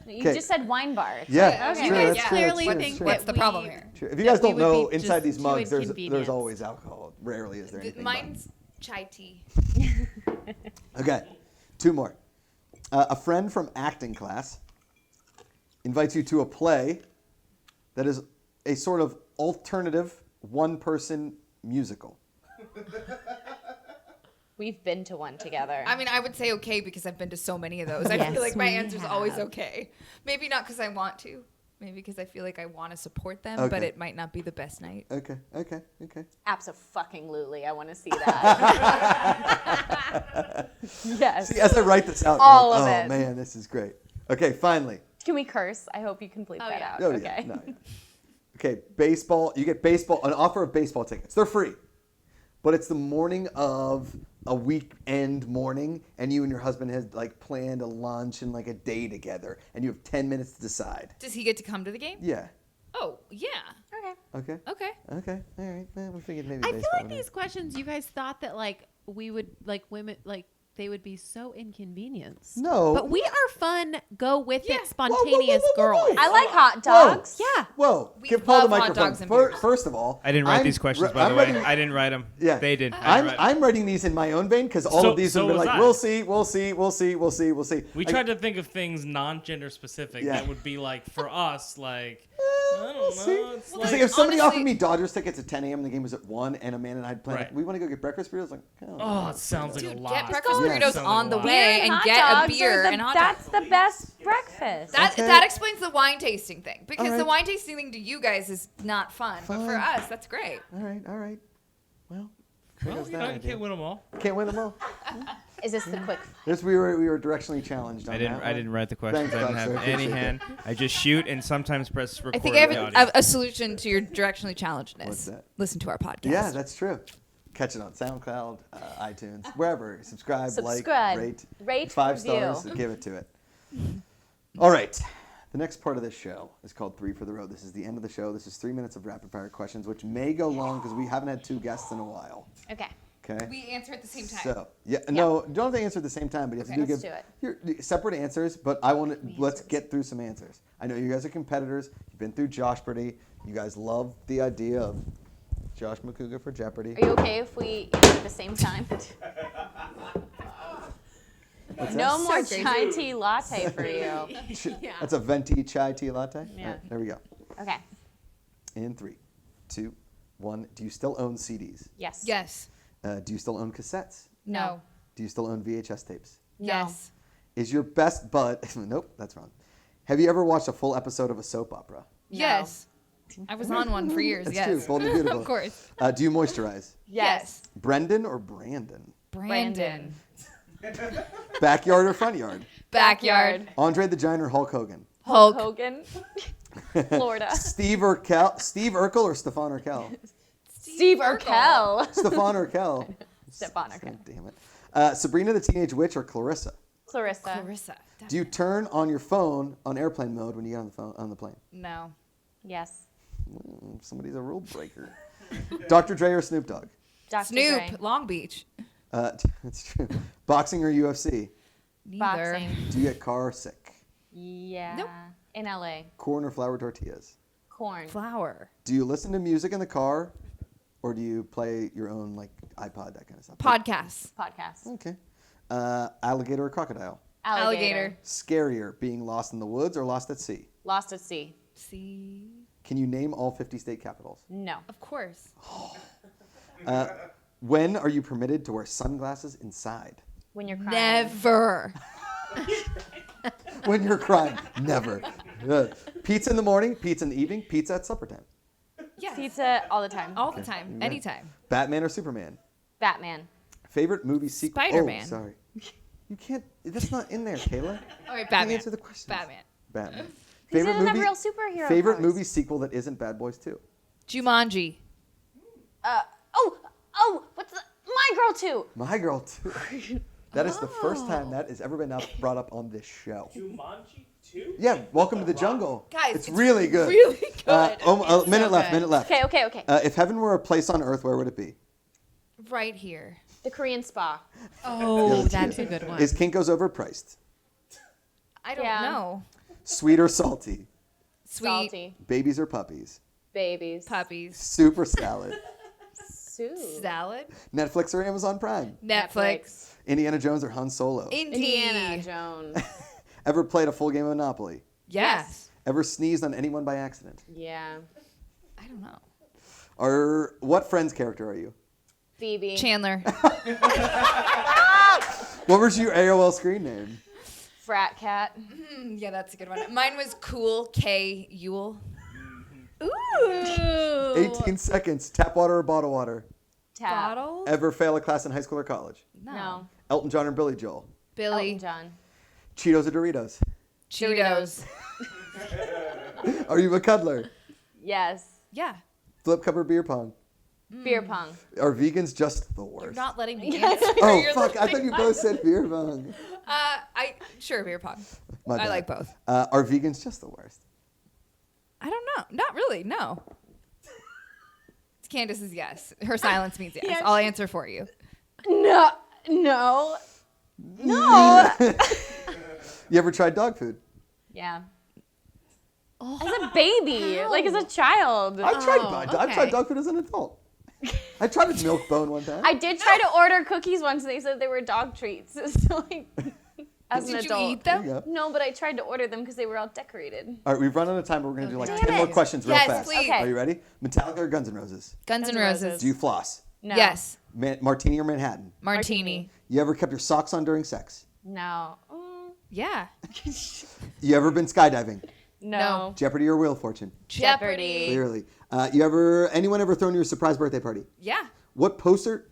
you Okay. just said wine bar. Yeah, Okay. it's true. You guys that's true, clearly that's true, think that's true. What's the problem here? True. If you guys that we don't would know, be inside just these too mugs, there's inconvenienced. always alcohol. Rarely is there anything. Mine's chai tea. Okay, 2 more. A friend from acting class invites you to a play that is a sort of alternative one-person musical. We've been to one together. I mean, I would say okay because I've been to so many of those. I Yes, feel like my we answer's always have. okay. Maybe not because I want to. Maybe because I feel like I want to support them, Okay. but it might not be the best night. Okay. Abso-fucking-lutely. I want to see that. Yes. See, as I write this out, All I'm of like, it. oh man, this is great. Okay, finally. Can we curse? I hope you can bleep that yeah. out. Oh, okay. yeah. No, yeah. Okay, baseball. You get an offer of baseball tickets. They're free. But it's the morning of a weekend morning, and you and your husband has like planned a lunch and like a day together, and you have 10 minutes to decide. Does he get to come to the game? Yeah. Oh, yeah. Okay. Okay. Okay. All right. Well, we figured maybe I feel baseball. like these questions, you guys thought that like we would like women like they would be so inconvenienced. No. But we are fun, go with Yeah. it, spontaneous Whoa. girls. I like hot dogs. Yeah. Whoa. We Give Paul the love hot microphone. dogs and beers. First of all, I didn't write I'm these questions, re- by the I'm way. writing- I didn't write them. Yeah. They did. I didn't write 'em. I'm writing these in my own vein because all So- of these so have been was like, I. we'll see. We'll see. We Like, tried to think of things non-gender specific Yeah. that would be like for us, like I we'll don't see. know. It's It's like, like if somebody honestly- offered me Dodgers tickets at 10 a.m. and the game was at 1 and Amanda and I'd planned, Right. we want to go get breakfast burritos? Like, oh, it sounds like a Dude, lot. get breakfast Yeah. burritos Sounds on the like a lot. way And and hot get a dogs beer are and hot dogs. That's the best breakfast. Okay. That explains the wine tasting thing. Because All right. the wine tasting thing to you guys is not fun. But for Fine. us, that's great. All right. Well, there Well, goes you that know, you idea. can't win them all. Can't win them all. Is this the quick? We were directionally challenged on I didn't. that I one. didn't write the questions. Thanks, I didn't Bucks. have I any appreciate hand. I just shoot and sometimes press record. I think I the have audio. a solution to your directionally challengedness. What's that? Listen to our podcast. Yeah, that's true. Catch it on SoundCloud, iTunes, wherever. Subscribe, Subscribe. like, Rate, 5 review. stars, give it to it. All right. The next part of this show is called 3 for the Road. This is the end of the show. This is 3 minutes of rapid fire questions, which may go long because we haven't had 2 guests in a while. Okay. Okay. We answer at the same time. So no, you don't have to answer at the same time, but you have Okay, to let's give do your separate answers. But let's get through some answers. I know you guys are competitors. You've been through Jeopardy. You guys love the idea of Josh Macuga for Jeopardy. Are you okay if we answer at the same time? What's No that? more chai tea latte for you. That's a venti chai tea latte. Yeah. All right, there we go. Okay. In 3, 2, 1. Do you still own CDs? Yes. Yes. Do you still own cassettes? No. Do you still own VHS tapes? No. Yes. Is your best bud? Nope, that's wrong. Have you ever watched a full episode of a soap opera? Yes. I was on one for years. That's yes. true. Bold and beautiful. Of course. Do you moisturize? Yes. Brendan or Brandon? Brandon. Backyard or front yard? Backyard. Andre the Giant or Hulk Hogan? Hulk. Hogan. Florida. Steve Urkel or Stefan Urkel? Steve Urkel. Stefan Urkel. Stefan Urkel. God damn it. Sabrina the Teenage Witch or Clarissa? Clarissa. Clarissa. Do you turn on your phone on airplane mode when you get on the plane? No. Yes. Somebody's a rule breaker. Dr. Dre or Snoop Dogg? Dr. Snoop. Dre. Long Beach. That's true. Boxing or UFC? Neither. Boxing. Do you get car sick? Yeah. Nope. In LA. Corn or flour tortillas? Corn. Flower. Do you listen to music in the car, or do you play your own like iPod, that kind of stuff? Podcasts. Podcast. Okay. Alligator or crocodile? Alligator. Scarier, being lost in the woods or lost at sea? Lost at sea. See. Can you name all 50 state capitals? No. Of course. When are you permitted to wear sunglasses inside? When you're crying. Never. When you're crying. Never. Pizza in the morning, pizza in the evening, pizza at supper time. Yes. Pizza all the time. All the time. Anytime. Batman or Superman? Batman. Favorite movie sequel? Spider-Man. Oh, sorry. You can't. That's not in there, Kayla. All right, You Batman. answer the question. Batman. Batman. He doesn't have real superhero Favorite powers. movie sequel that isn't Bad Boys 2? Jumanji. What's the My Girl 2? My Girl 2. That is the first time that has ever been brought up on this show. Jumanji 2? Yeah, Welcome to the Jungle. Guys, it's really good. Really good. A minute left. good. Minute left. Okay. If heaven were a place on earth, where would it be? Right here. The Korean spa. Oh, let's that's hear a it. good one. Is Kinko's overpriced? I don't Yeah. know. Sweet or salty? Sweet. Salty. Babies or puppies? Babies. Puppies. Soup or salad? Soup. Salad. Netflix or Amazon Prime? Netflix. Indiana Jones or Han Solo? Indiana Jones. Ever played a full game of Monopoly? Yes. Ever sneezed on anyone by accident? Yeah. I don't know. Or what Friends character are you? Phoebe. Chandler. What was your AOL screen name? Frat cat. Yeah, that's a good one. Mine was Cool K Ewell. Ooh. 18 seconds. Tap water or bottle water? Tap. Bottle? Ever fail a class in high school or college? No. Elton John or Billy Joel? Billy. Elton John. Cheetos or Doritos? Cheetos. Are you a cuddler? Yes. Yeah. Flip cup or beer pong? Beer pong. Are vegans just the worst? You're not letting me answer. Oh, You're fuck. I thought you both said beer pong. Sure, beer pong. My I bad. like both. Are vegans just the worst? I don't know. Not really. No. Candice is yes. Her silence means yes. Yeah, I'll answer for you. No. You ever tried dog food? Yeah. As a baby, like as a child. I've tried okay. dog food as an adult. I tried a milk bone one time. I did try to order cookies once, and they said they were dog treats. So like, as an Did you adult. eat There you them? go. No, but I tried to order them because they were all decorated. All right, we've run out of time, but we're going to do like Damn 10 more it. questions real Yes, fast. please. Okay. Are you ready? Metallica or Guns N' Roses? Guns N' Roses. Do you floss? No. Yes. Martini or Manhattan? Martini. You ever kept your socks on during sex? No. Yeah. You ever been skydiving? No. Jeopardy or Wheel of Fortune? Jeopardy. Clearly. Anyone ever thrown you a surprise birthday party? Yeah. What poster?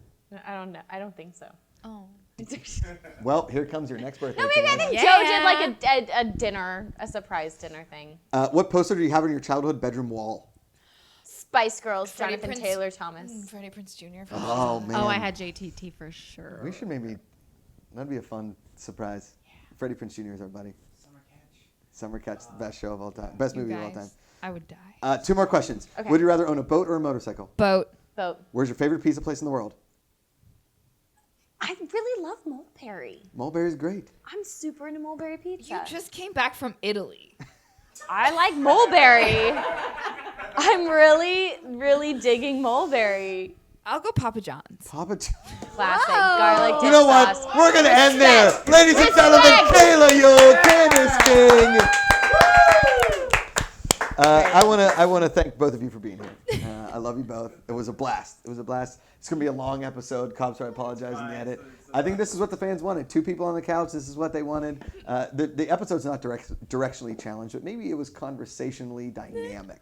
I don't know. I don't think so. Oh. Well, here comes your next birthday. No, maybe I Kayla. think Joe did like a dinner, a surprise dinner thing. What poster do you have on your childhood bedroom wall? Spice Girls, Freddie Jonathan Prinze- Taylor Thomas. Freddie Prinze Jr. Oh, man. Oh, I had JTT for sure. We should maybe. That'd be a fun surprise. Freddie Prinze Jr. is our buddy. Summer Catch, the best show of all time. Best movie of all time. I would die. 2 more questions. Okay. Would you rather own a boat or a motorcycle? Boat. Vote. Where's your favorite pizza place in the world? I really love Mulberry. Mulberry's great. I'm super into Mulberry pizza. You just came back from Italy. I like Mulberry. I'm really digging Mulberry. I'll go Papa John's. Papa John's. Classic garlic dip You know what? sauce. We're going to end there. Ladies and gentlemen, Kayla Ewell, Candice King. I want to thank both of you for being here. I love you both. It was a blast. It's going to be a long episode. Cops, I apologize in the edit. I think this is what the fans wanted. 2 people on the couch. This is what they wanted. The episode's not directionally challenged, but maybe it was conversationally dynamic.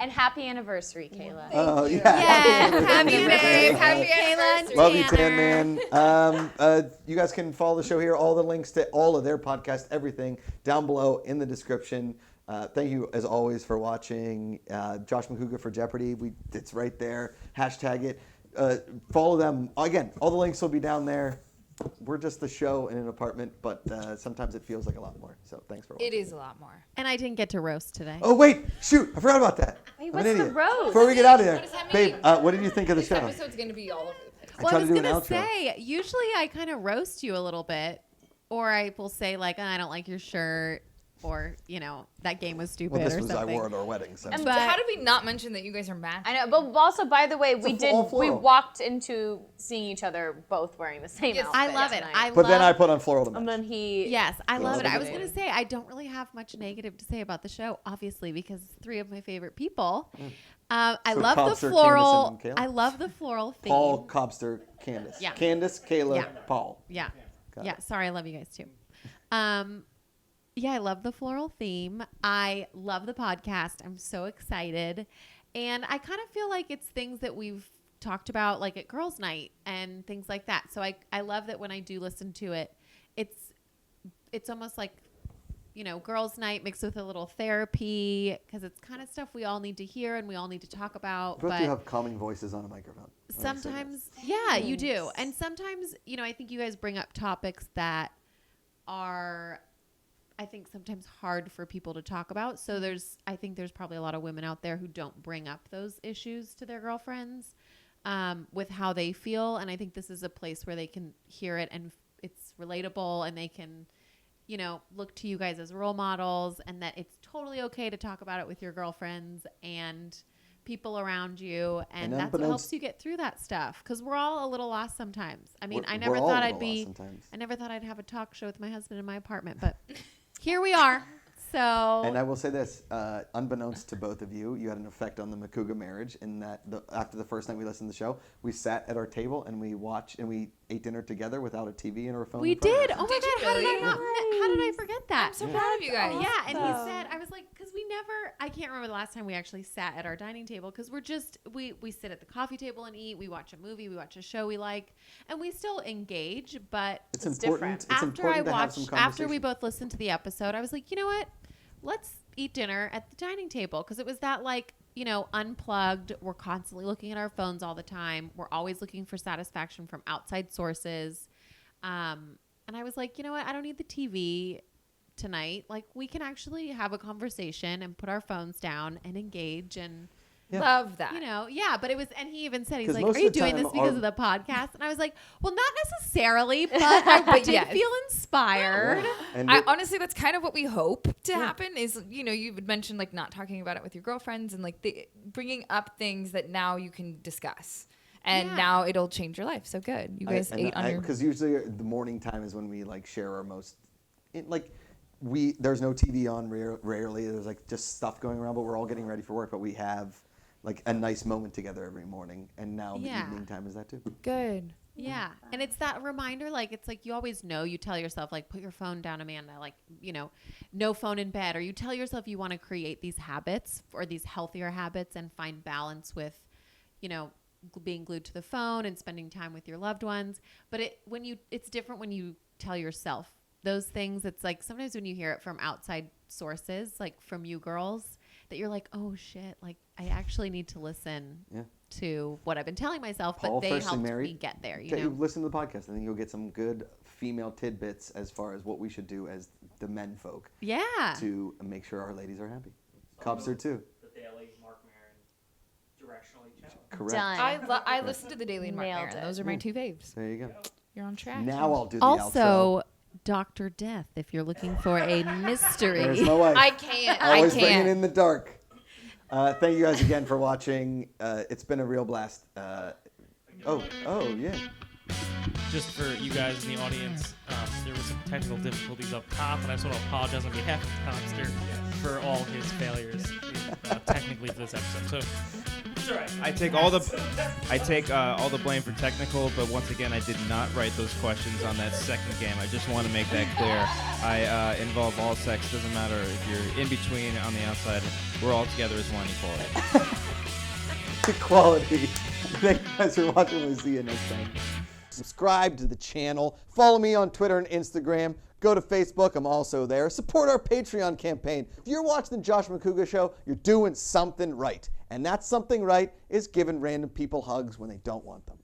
And happy anniversary, Kayla. Oh, yeah. Happy days. Happy anniversary. Love you, Tan Man. You guys can follow the show here. All the links to all of their podcasts, everything down below in the description. Thank you, as always, for watching. Josh Macuga for Jeopardy. It's right there. Hashtag it. Follow them. Again, all the links will be down there. We're just the show in an apartment, but sometimes it feels like a lot more. So thanks for watching. It is a lot more. And I didn't get to roast today. Oh, wait. Shoot. I forgot about that. Wait, I'm what's an the idiot. roast? Before we get out of there, What does that babe, mean? what did you think of the This show? episode's going to be all over the place. I try to do an gonna outro. say, usually I kind of roast you a little bit, or I will say like, I don't like your shirt, or that game was stupid, Well, this or was I something. wore at our wedding. So. And But- how did we not mention that you guys are matching? I know, but also, by the way, we all we floral. walked into seeing each other both wearing the same Yes, outfit. I love it. tonight. But then I put on floral to match. And then he. Yes, I love it. I was Lovely. going to say, I don't really have much negative to say about the show, obviously, because it's 3 of my favorite people. I So love Cobster, the floral. Candice, and Kayla? I love the floral theme. Paul, Cobster, Candice. Yeah. Candice, Kayla, Yeah. Paul. Yeah. Got Yeah. it. Sorry, I love you guys too. Yeah, I love the floral theme. I love the podcast. I'm so excited. And I kind of feel like it's things that we've talked about like at girls' night and things like that. So I love that when I do listen to it, it's almost like, girls' night mixed with a little therapy, because it's kind of stuff we all need to hear and we all need to talk about. Both you have calming voices on a microphone. Sometimes, yeah, you do. And sometimes, I think you guys bring up topics that are, I think, sometimes hard for people to talk about. So I think there's probably a lot of women out there who don't bring up those issues to their girlfriends with how they feel. And I think this is a place where they can hear it and it's relatable, and they can, look to you guys as role models, and that it's totally okay to talk about it with your girlfriends and people around you. And that's what helps you get through that stuff. Because we're all a little lost sometimes. I mean, I never thought I'd have a talk show with my husband in my apartment, but here we are. So, and I will say this, unbeknownst to both of you, you had an effect on the Macuga marriage in that after the first night we listened to the show, we sat at our table and we ate dinner together without a TV and our phone. We did. Oh my God, how did I forget that? I'm so proud of you guys. Yeah, and he said, I was like, because I can't remember the last time we actually sat at our dining table, because we sit at the coffee table and eat, we watch a movie, we watch a show we like, and we still engage, but it's important. It's important to have some conversation. After we both listened to the episode, I was like, you know what? Let's eat dinner at the dining table, because it was that unplugged. We're constantly looking at our phones all the time. We're always looking for satisfaction from outside sources. And I was like, you know what? I don't need the TV tonight. Like, we can actually have a conversation and put our phones down and engage and love that. But it was, and he even said, he's like, are you doing this because of the podcast? And I was like, well, not necessarily, but I did feel inspired. Yeah. Honestly, that's kind of what we hope to happen is, you would mention like not talking about it with your girlfriends and like bringing up things that now you can discuss. And now it'll change your life. So good. You guys ate on your... Because usually the morning time is when we like share our most... there's no TV on rarely. There's like just stuff going around, but we're all getting ready for work. But we have like a nice moment together every morning. And now the evening time is that too. Good. Yeah. And it's that reminder, like, it's like you always know, you tell yourself, like, put your phone down, Amanda, like, no phone in bed. Or you tell yourself you want to create these habits or these healthier habits and find balance with, being glued to the phone and spending time with your loved ones. But it's different when you tell yourself those things. It's like sometimes when you hear it from outside sources, like from you girls, that you're like, oh shit, like I actually need to listen to what I've been telling myself, but they helped me get there. You listen to the podcast, and then you'll get some good female tidbits as far as what we should do as the men folk. Yeah. To make sure our ladies are happy. Cops are too. The Daily, Mark Maron, Directionally Challenged. Correct. Done. I listened to the Daily and Mark Nailed Maron. it. Those are my two faves. There you go. You're on track. Now I'll do the also, outro. Dr. Death, if you're looking for a mystery. There's my wife. I can't. Always bringing in the dark. Thank you guys again for watching. It's been a real blast. Yeah. Just for you guys in the audience, there were some technical difficulties up top, and I just want to apologize on behalf of Tomster for all his failures technically for this episode. So, it's all right. I take all the blame for technical, but once again, I did not write those questions on that second game. I just want to make that clear. I involve all sex. Doesn't matter if you're in between, on the outside. We're all together as one equality. Equality. Thank you guys for watching. We'll see you next time. Subscribe to the channel. Follow me on Twitter and Instagram. Go to Facebook. I'm also there. Support our Patreon campaign. If you're watching the Josh Macuga Show, you're doing something right. And that something right is giving random people hugs when they don't want them.